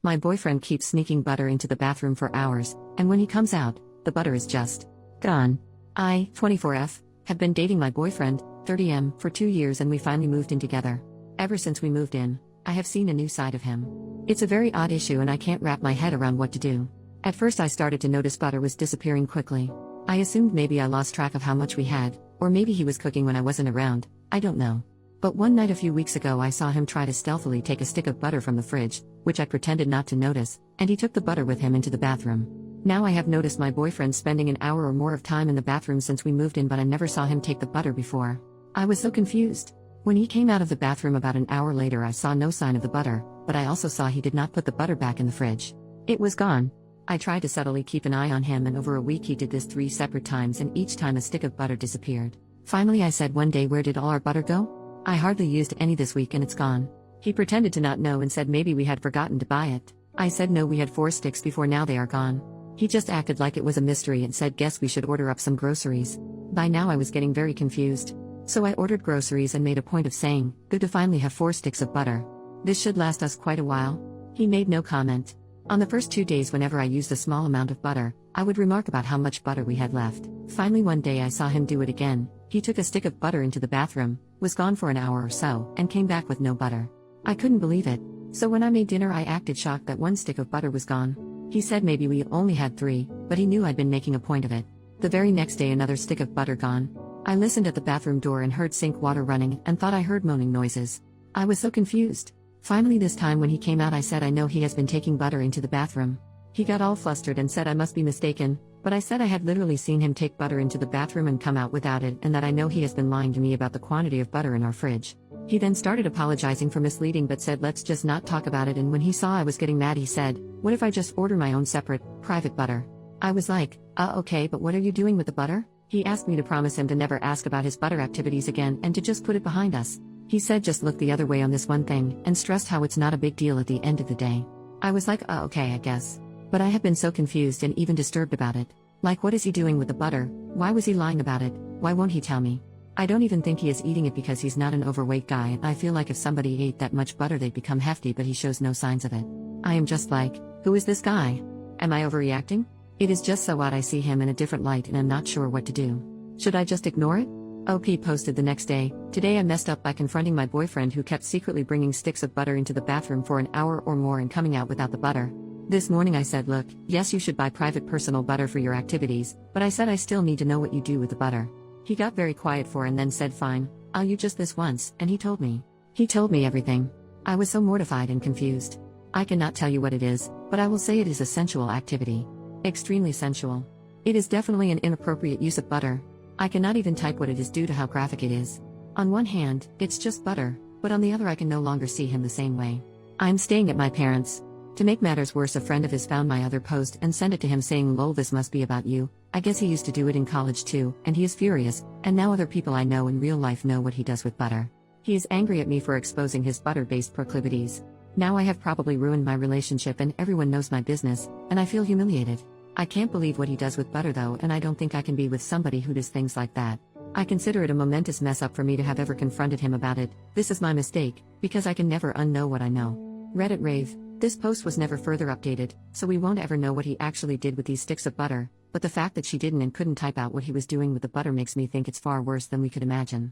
My boyfriend keeps sneaking butter into the bathroom for hours, and when he comes out, the butter is just gone. I, 24F, have been dating my boyfriend, 30M, for 2 years and we finally moved in together. Ever since we moved in, I have seen a new side of him. It's a very odd issue and I can't wrap my head around what to do. At first I started to notice butter was disappearing quickly. I assumed maybe I lost track of how much we had, or maybe he was cooking when I wasn't around, I don't know. But one night a few weeks ago I saw him try to stealthily take a stick of butter from the fridge, which I pretended not to notice, and he took the butter with him into the bathroom. Now I have noticed my boyfriend spending an hour or more of time in the bathroom since we moved in, but I never saw him take the butter before. I was so confused. When he came out of the bathroom about an hour later I saw no sign of the butter, but I also saw he did not put the butter back in the fridge. It was gone. I tried to subtly keep an eye on him and over a week he did this 3 separate times and each time a stick of butter disappeared. Finally I said one day, where did all our butter go? I hardly used any this week and it's gone. He pretended to not know and said maybe we had forgotten to buy it. I said no, we had 4 sticks before, now they are gone. He just acted like it was a mystery and said guess we should order up some groceries. By now I was getting very confused. So I ordered groceries and made a point of saying, good to finally have 4 sticks of butter. This should last us quite a while. He made no comment. On the first 2 days whenever I used a small amount of butter, I would remark about how much butter we had left. Finally one day I saw him do it again. He took a stick of butter into the bathroom, was gone for an hour or so, and came back with no butter. I couldn't believe it. So when I made dinner I acted shocked that 1 stick of butter was gone. He said maybe we only had 3, but he knew I'd been making a point of it. The very next day another stick of butter gone. I listened at the bathroom door and heard sink water running and thought I heard moaning noises. I was so confused. Finally this time when he came out I said I know he has been taking butter into the bathroom. He got all flustered and said I must be mistaken, but I said I had literally seen him take butter into the bathroom and come out without it and that I know he has been lying to me about the quantity of butter in our fridge. He then started apologizing for misleading but said let's just not talk about it, and when he saw I was getting mad he said, what if I just order my own separate, private butter? I was like, okay, but what are you doing with the butter? He asked me to promise him to never ask about his butter activities again and to just put it behind us. He said just look the other way on this one thing and stressed how it's not a big deal at the end of the day. I was like, okay, I guess. But I have been so confused and even disturbed about it. Like, what is he doing with the butter? Why was he lying about it? Why won't he tell me? I don't even think he is eating it because he's not an overweight guy, and I feel like if somebody ate that much butter they'd become hefty, but he shows no signs of it. I am just like, who is this guy? Am I overreacting? It is just so odd. I see him in a different light and I'm not sure what to do. Should I just ignore it? OP posted the next day, today I messed up by confronting my boyfriend who kept secretly bringing sticks of butter into the bathroom for an hour or more and coming out without the butter. This morning I said look, yes you should buy private personal butter for your activities, but I said I still need to know what you do with the butter. He got very quiet for and then said fine, I'll use just this once, and he told me. He told me everything. I was so mortified and confused. I cannot tell you what it is, but I will say it is a sensual activity. Extremely sensual. It is definitely an inappropriate use of butter. I cannot even type what it is due to how graphic it is. On one hand, it's just butter, but on the other I can no longer see him the same way. I'm staying at my parents'. To make matters worse, a friend of his found my other post and sent it to him saying lol, this must be about you. I guess he used to do it in college too, and he is furious, and now other people I know in real life know what he does with butter. He is angry at me for exposing his butter-based proclivities. Now I have probably ruined my relationship and everyone knows my business, and I feel humiliated. I can't believe what he does with butter though, and I don't think I can be with somebody who does things like that. I consider it a momentous mess up for me to have ever confronted him about it. This is my mistake, because I can never unknow what I know. Reddit rave. This post was never further updated, so we won't ever know what he actually did with these sticks of butter, but the fact that she didn't and couldn't type out what he was doing with the butter makes me think it's far worse than we could imagine.